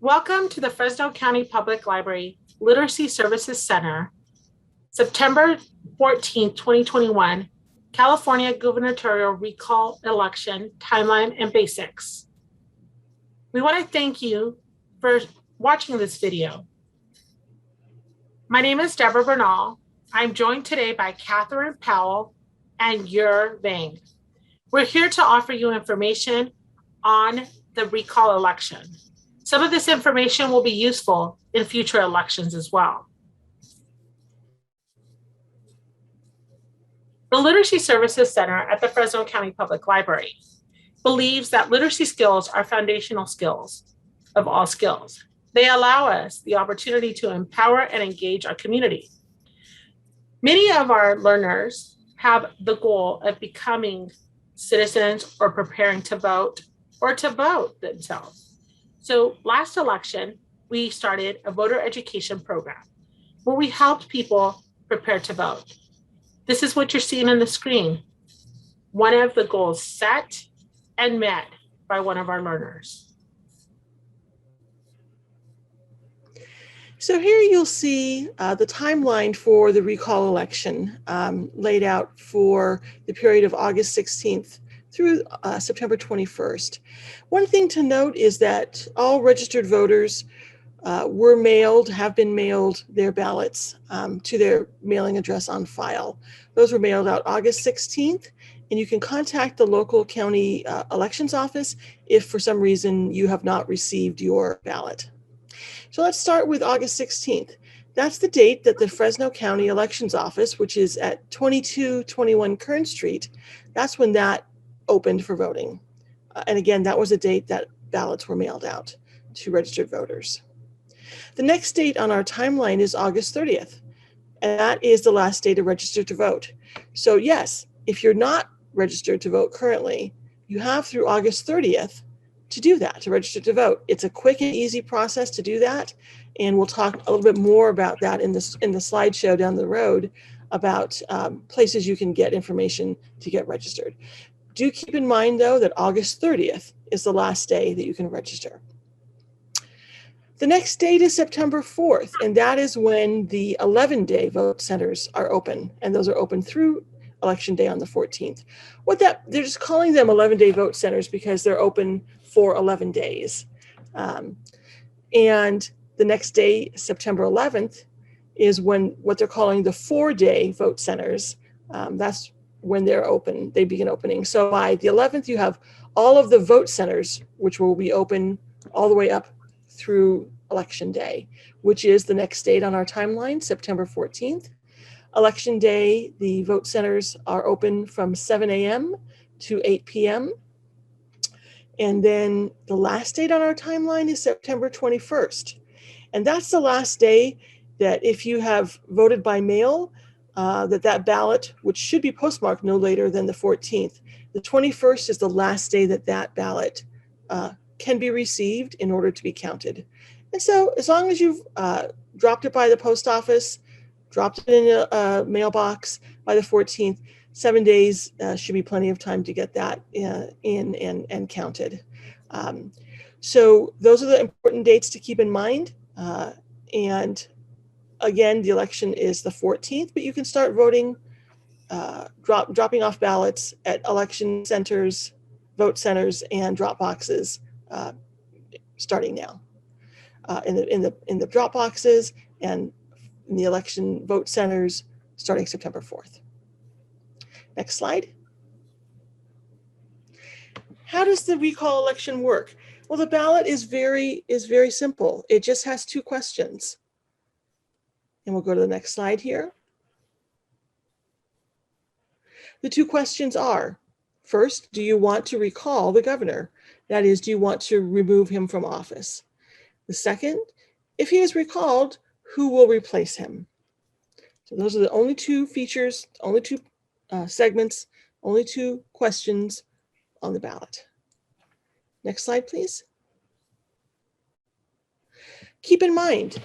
Welcome to the Fresno County Public Library Literacy Services Center, September 14, 2021, California Gubernatorial Recall Election Timeline and Basics. We want to thank you for watching this video. My name is Deborah Bernal. I'm joined today by Catherine Powell and Yer Vang. We're here to offer you information on the recall election. Some of this information will be useful in future elections as well. The Literacy Services Center at the Fresno County Public Library believes that literacy skills are foundational skills of all skills. They allow us the opportunity to empower and engage our community. Many of our learners have the goal of becoming citizens or preparing to vote or to vote themselves. So last election, we started a voter education program where we helped people prepare to vote. This is what you're seeing on the screen. One of the goals set and met by one of our learners. So here you'll see the timeline for the recall election laid out for the period of August 16th through September 21st. One thing to note is that all registered voters have been mailed their ballots to their mailing address on file. Those were mailed out August 16th, and you can contact the local county elections office if for some reason you have not received your ballot. So let's start with August 16th. That's the date that the Fresno County Elections Office, which is at 2221 Kern Street, that's when that opened for voting. And again, that was the date that ballots were mailed out to registered voters. The next date on our timeline is August 30th, and that is the last day to register to vote. So yes, if you're not registered to vote currently, you have through August 30th to do that, to register to vote. It's a quick and easy process to do that, and we'll talk a little bit more about that in the slideshow down the road about places you can get information to get registered. Do keep in mind, though, that August 30th is the last day that you can register. The next date is September 4th, and that is when the 11-day vote centers are open, and those are open through Election Day on the 14th. They're just calling them 11-day vote centers because they're open for 11 days. And the next day, September 11th, is when what they're calling the 4-day vote centers. That's when they begin opening. So by the 11th, you have all of the vote centers, which will be open all the way up through Election Day, which is the next date on our timeline, September 14th. Election Day, the vote centers are open from 7 a.m. to 8 p.m. And then the last date on our timeline is September 21st. And that's the last day that if you have voted by mail, that ballot, which should be postmarked no later than the 14th, the 21st is the last day that ballot can be received in order to be counted. And so as long as you've dropped it by the post office, dropped it in a mailbox by the 14th, 7 days should be plenty of time to get that in and counted. So those are the important dates to keep in mind. And again, the election is the 14th, but you can start voting, dropping off ballots at election centers, vote centers, and drop boxes starting now. In the drop boxes and in the election vote centers starting September 4th. Next slide. How does the recall election work? Well, the ballot is very simple. It just has 2 questions. And we'll go to the next slide here. The 2 questions are, first, do you want to recall the governor? That is, do you want to remove him from office? The second, if he is recalled, who will replace him? So those are the only 2 features, only 2 segments, only 2 questions on the ballot. Next slide, please. Keep in mind,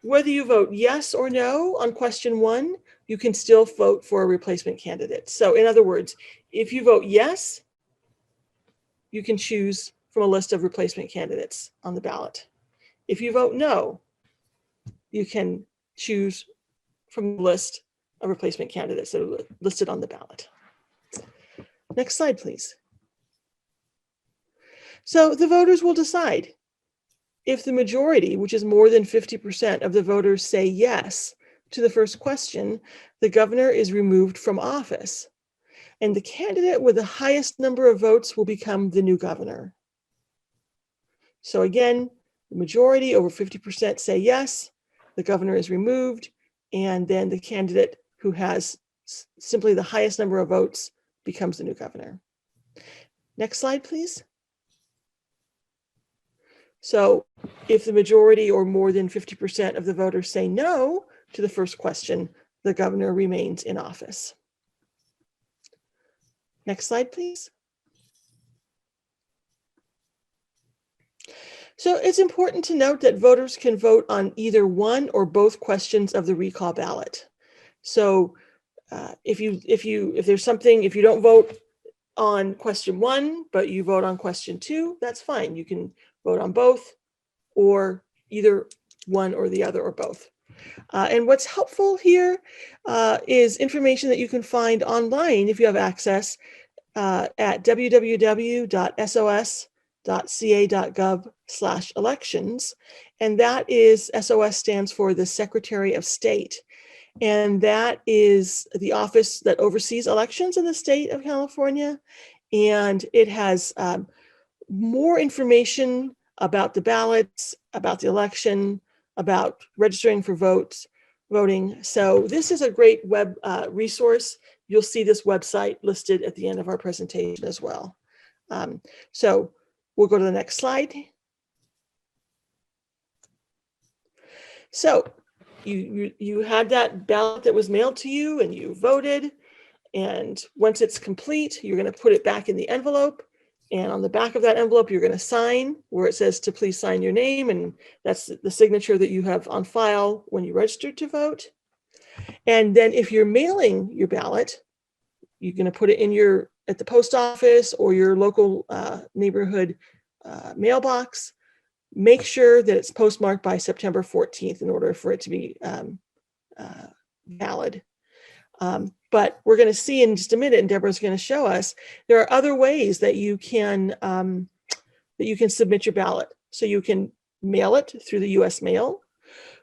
whether you vote yes or no on question 1, you can still vote for a replacement candidate. So in other words, if you vote yes, you can choose from a list of replacement candidates on the ballot. If you vote no, you can choose from the list of replacement candidates that are listed on the ballot. Next slide, please. So the voters will decide. If the majority, which is more than 50% of the voters, say yes to the first question, the governor is removed from office, and the candidate with the highest number of votes will become the new governor. So again, the majority, over 50%, say yes, the governor is removed, and then the candidate who has simply the highest number of votes becomes the new governor. Next slide, please. So if the majority or more than 50% of the voters say no to the first question, the governor remains in office. Next slide, please. So it's important to note that voters can vote on either one or both questions of the recall ballot. So if you don't vote on question 1, but you vote on question 2, that's fine. You can vote on both, or either one or the other, or both. And what's helpful here is information that you can find online if you have access at www.sos.ca.gov/elections. And that is, SOS stands for the Secretary of State. And that is the office that oversees elections in the state of California. And it has more information about the ballots, about the election, about registering for voting. So this is a great web resource. You'll see this website listed at the end of our presentation as well. So we'll go to the next slide. So you had that ballot that was mailed to you and you voted. And once it's complete, you're going to put it back in the envelope. And on the back of that envelope, you're going to sign where it says to please sign your name. And that's the signature that you have on file when you registered to vote. And then if you're mailing your ballot, you're going to put it in at the post office or your local neighborhood mailbox. Make sure that it's postmarked by September 14th in order for it to be valid. But we're going to see in just a minute, and Deborah's going to show us, there are other ways that you can submit your ballot. So you can mail it through the U.S. mail.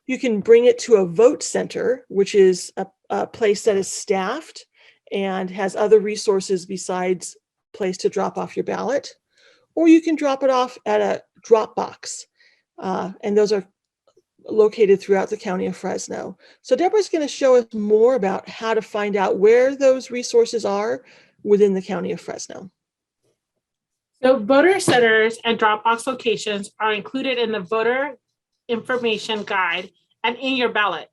You can bring it to a vote center, which is a place that is staffed and has other resources besides a place to drop off your ballot. Or you can drop it off at a drop box. And those are located throughout the county of Fresno. So Deborah's going to show us more about how to find out where those resources are within the county of Fresno. So voter centers and Dropbox locations are included in the voter information guide and in your ballot.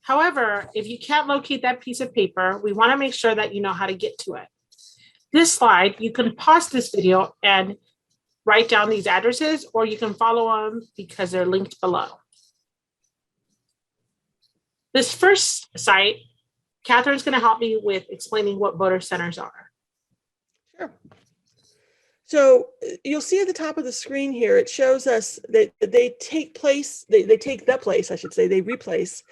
However, if you can't locate that piece of paper, we want to make sure that you know how to get to it. This slide, you can pause this video and write down these addresses, or you can follow them because they're linked below. This first site, Catherine's going to help me with explaining what voter centers are. Sure. So you'll see at the top of the screen here, it shows us that they take the place, I should say, they replace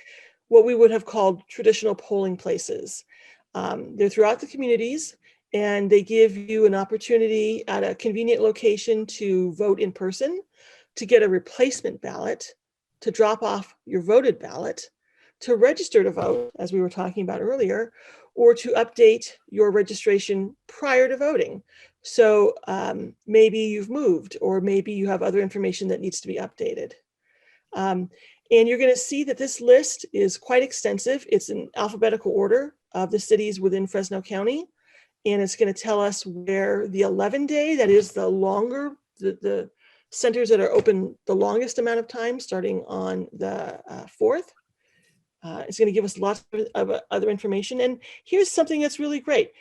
what we would have called traditional polling places. They're throughout the communities, and they give you an opportunity at a convenient location to vote in person, to get a replacement ballot, to drop off your voted ballot, to register to vote, as we were talking about earlier, or to update your registration prior to voting. So maybe you've moved, or maybe you have other information that needs to be updated. And you're going to see that this list is quite extensive. It's in alphabetical order of the cities within Fresno County. And it's going to tell us where the 11-day, that is the longer, the centers that are open the longest amount of time, starting on the 4th. It's going to give us lots of other information. And here's something that's really great.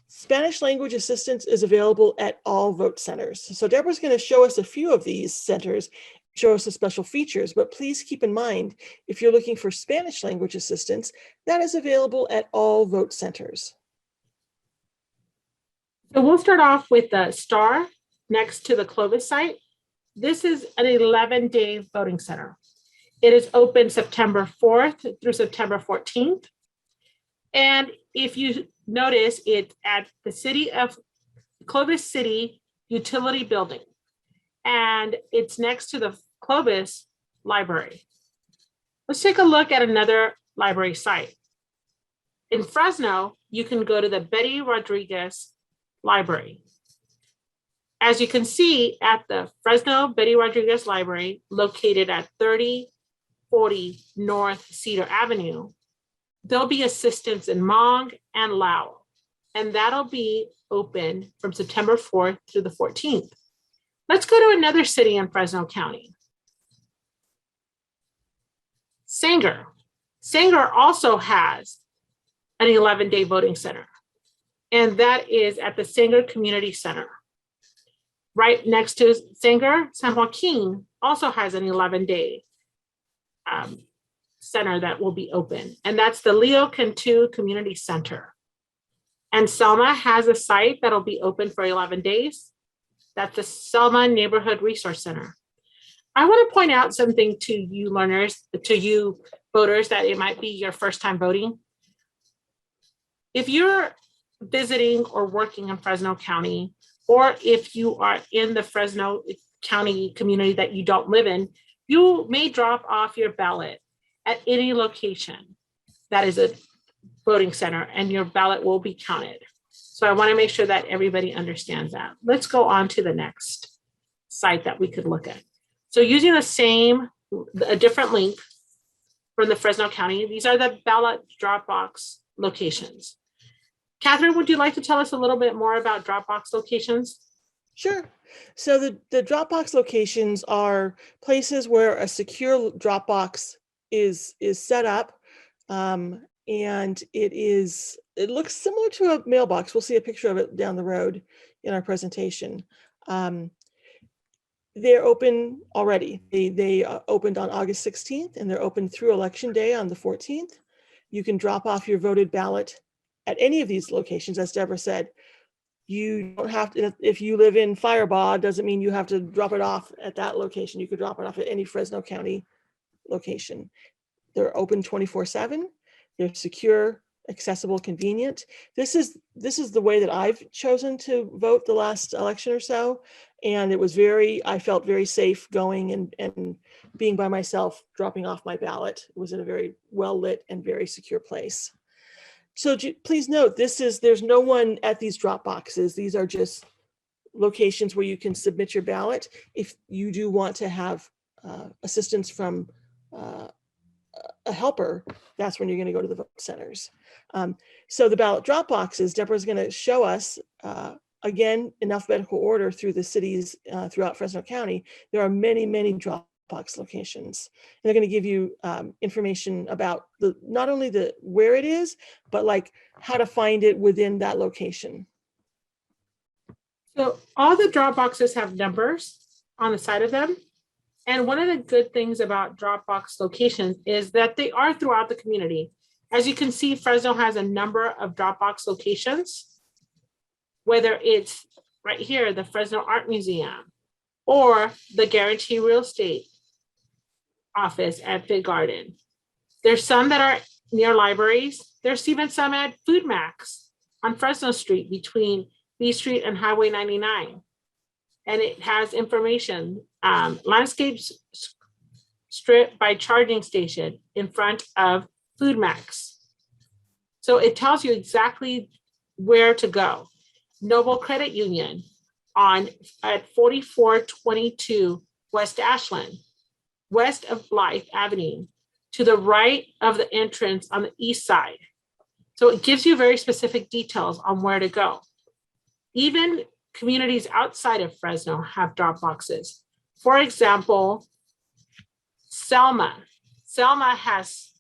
Spanish language assistance is available at all vote centers. So Deborah's going to show us a few of these centers, show us the special features, but please keep in mind, if you're looking for Spanish language assistance, that is available at all vote centers. So we'll start off with the star next to the Clovis site. This is an 11-day voting center. It is open September 4th through September 14th. And if you notice, it's at the city of Clovis City Utility Building. And it's next to the Clovis Library. Let's take a look at another library site. In Fresno, you can go to the Betty Rodriguez Library. As you can see at the Fresno Betty Rodriguez Library, located at 3040 North Cedar Avenue, there'll be assistance in Hmong and Lao, and that'll be open from September 4th through the 14th. Let's go to another city in Fresno County. Sanger. Sanger also has an 11-day voting center, and that is at the Sanger Community Center. Right next to Sanger, San Joaquin also has an 11-day center that will be open, and that's the Leo Cantu Community Center. And Selma has a site that'll be open for 11 days. That's the Selma Neighborhood Resource Center. I want to point out something to you learners, to you voters, that it might be your first time voting. If you're visiting or working in Fresno County, or if you are in the Fresno County community that you don't live in, you may drop off your ballot at any location that is a voting center, and your ballot will be counted. So I want to make sure that everybody understands that. Let's go on to the next site that we could look at. So using a different link from the Fresno County, these are the ballot drop box locations. Catherine, would you like to tell us a little bit more about drop box locations? Sure. So the Dropbox locations are places where a secure Dropbox is set up, and it looks similar to a mailbox. We'll see a picture of it down the road in our presentation. They're open already. They opened on August 16th, and they're open through Election Day on the 14th. You can drop off your voted ballot at any of these locations. As Deborah said, you don't have to, if you live in Firebaugh, doesn't mean you have to drop it off at that location. You could drop it off at any Fresno County location. They're open 24/7. They're secure, accessible, convenient. This is the way that I've chosen to vote the last election or so. And it was I felt very safe going and being by myself, dropping off my ballot. It was in a very well lit and very secure place. So please note, there's no one at these drop boxes. These are just locations where you can submit your ballot. If you do want to have assistance from a helper, that's when you're going to go to the vote centers. So the ballot drop boxes, Deborah's going to show us, again, in alphabetical order through the cities throughout Fresno County. There are many, many drop box locations. And they're going to give you information about not only where it is, but like how to find it within that location. So all the drop boxes have numbers on the side of them. And one of the good things about Dropbox locations is that they are throughout the community. As you can see, Fresno has a number of Dropbox locations, whether it's right here, the Fresno Art Museum, or the Guarantee Real Estate office at Fig Garden. There's some that are near libraries. There's even some at Food Max on Fresno Street between B Street and Highway 99. And it has information, landscape strip by charging station in front of Food Max. So it tells you exactly where to go. Noble Credit Union at 4422 West Ashland, west of Blythe Avenue, to the right of the entrance on the east side. So it gives you very specific details on where to go. Even communities outside of Fresno have drop boxes. For example, Selma. Selma has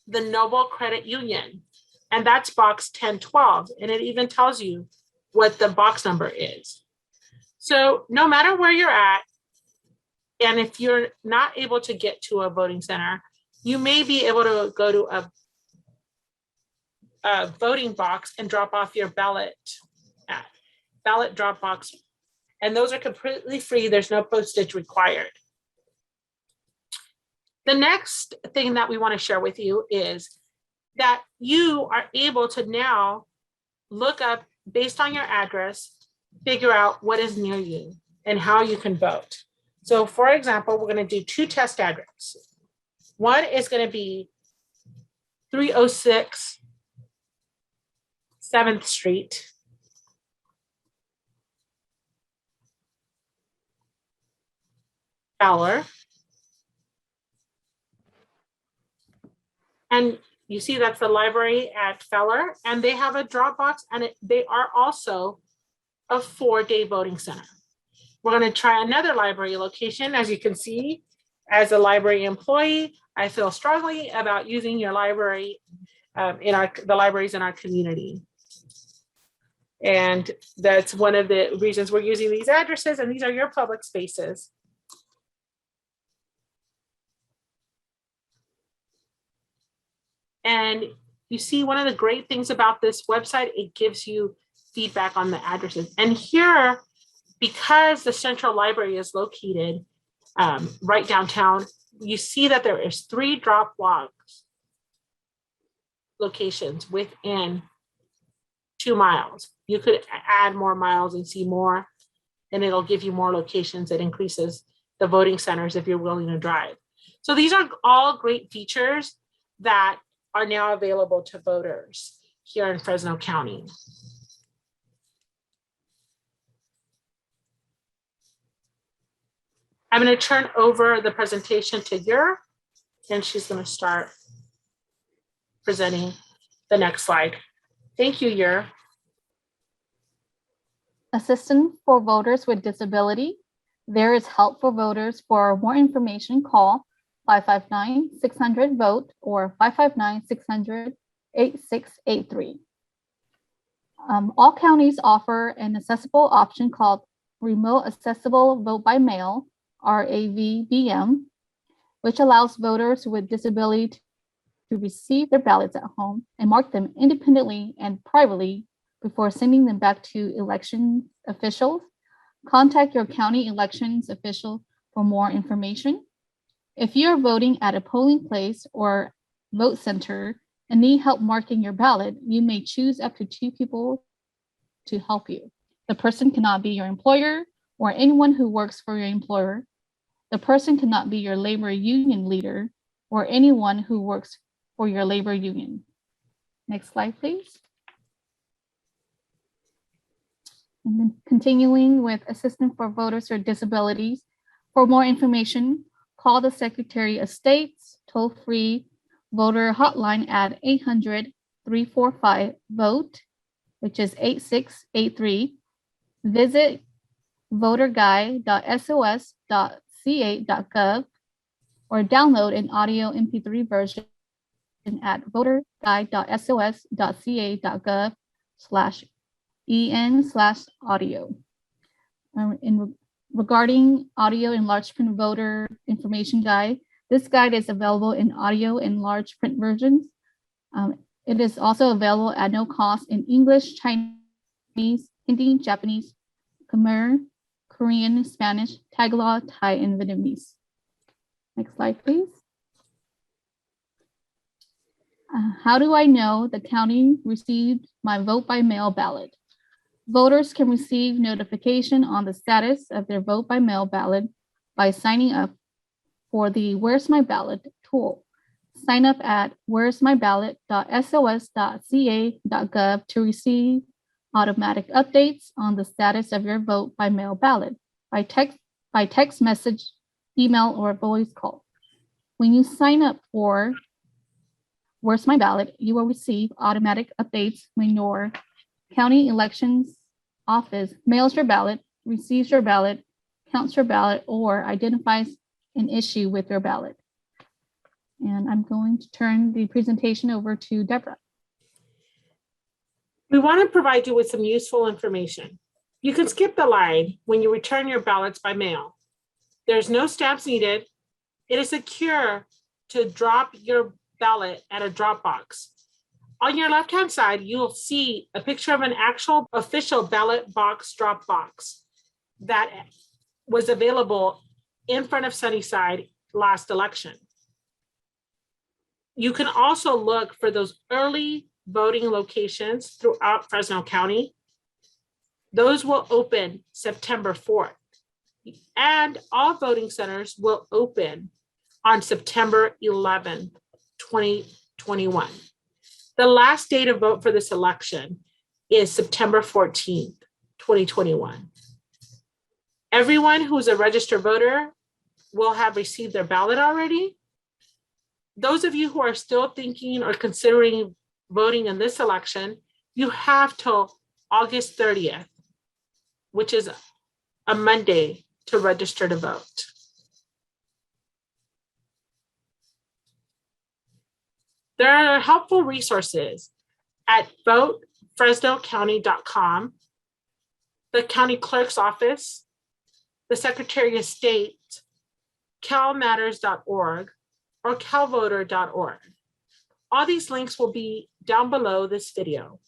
the Noble Credit Union, and that's box 1012, and it even tells you what the box number is. So no matter where you're at, and if you're not able to get to a voting center, you may be able to go to a voting box and drop off your ballot drop box And those are completely free. There's no postage required. The next thing that we want to share with you is that you are able to now look up, based on your address, figure out what is near you and how you can vote. So for example, we're going to do 2 test addresses. One is going to be 306 7th Street. Fowler. And you see that's the library at Fowler, and they have a drop box, and they are also a 4-day voting center. We're going to try another library location. As you can see, as a library employee, I feel strongly about using your library the libraries in our community. And that's one of the reasons we're using these addresses, and these are your public spaces. And you see, one of the great things about this website, it gives you feedback on the addresses. And here, because the Central Library is located right downtown, you see that there is 3 drop box locations within 2 miles. You could add more miles and see more, and it'll give you more locations. It increases the voting centers if you're willing to drive. So these are all great features that are now available to voters here in Fresno County. I'm going to turn over the presentation to Yer, and she's going to start presenting the next slide. Thank you, Yer. Assistance for voters with disability. There is help for voters. For more information, call 559-600-VOTE or 559-600-8683. All counties offer an accessible option called Remote Accessible Vote by Mail, RAVBM, which allows voters with disability to receive their ballots at home and mark them independently and privately before sending them back to election officials. Contact your county elections official for more information. If you're voting at a polling place or vote center and need help marking your ballot, you may choose up to 2 people to help you. The person cannot be your employer or anyone who works for your employer. The person cannot be your labor union leader or anyone who works for your labor union. Next slide, please. And then continuing with assistance for voters with disabilities. For more information, call the Secretary of State's toll-free voter hotline at 800-345-VOTE, which is 8683. Visit voterguide.sos.ca.gov or download an audio MP3 version at voterguide.sos.ca.gov/en/audio. Regarding audio and large print voter information guide, this guide is available in audio and large print versions. It is also available at no cost in English, Chinese, Hindi, Japanese, Khmer, Korean, Spanish, Tagalog, Thai, and Vietnamese. Next slide, please. How do I know the county received my vote by mail ballot? Voters can receive notification on the status of their vote by mail ballot by signing up for the Where's My Ballot tool. Sign up at where'smyballot.sos.ca.gov to receive automatic updates on the status of your vote by mail ballot by text message, email, or voice call. When you sign up for Where's My Ballot, you will receive automatic updates when your county elections office mails your ballot, receives your ballot, counts your ballot, or identifies an issue with your ballot. And I'm going to turn the presentation over to Deborah. We want to provide you with some useful information. You can skip the line when you return your ballots by mail. There's no stamps needed. It is secure to drop your ballot at a drop box. On your left-hand side, you'll see a picture of an actual official ballot box drop box. that was available in front of Sunnyside last election. You can also look for those early voting locations throughout Fresno County. Those will open September 4th. And all voting centers will open on September 11th, 2021. The last day to vote for this election is September 14th, 2021. Everyone who's a registered voter will have received their ballot already. Those of you who are still thinking or considering voting in this election, you have till August 30th, which is a Monday, to register to vote. There are helpful resources at votefresnocounty.com, the county clerk's office, the Secretary of State, calmatters.org, or calvoter.org. All these links will be down below this video.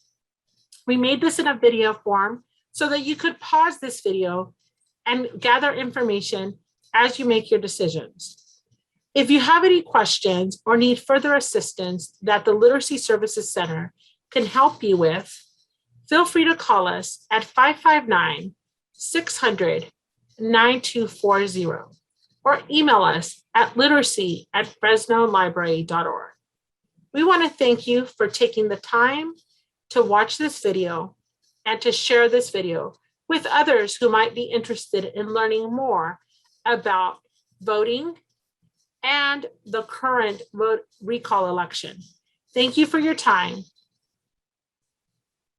We made this in a video form so that you could pause this video and gather information as you make your decisions. If you have any questions or need further assistance that the Literacy Services Center can help you with, feel free to call us at 559-600-9240 or email us at literacy@fresnolibrary.org. We want to thank you for taking the time to watch this video and to share this video with others who might be interested in learning more about voting and the current vote recall election. Thank you for your time.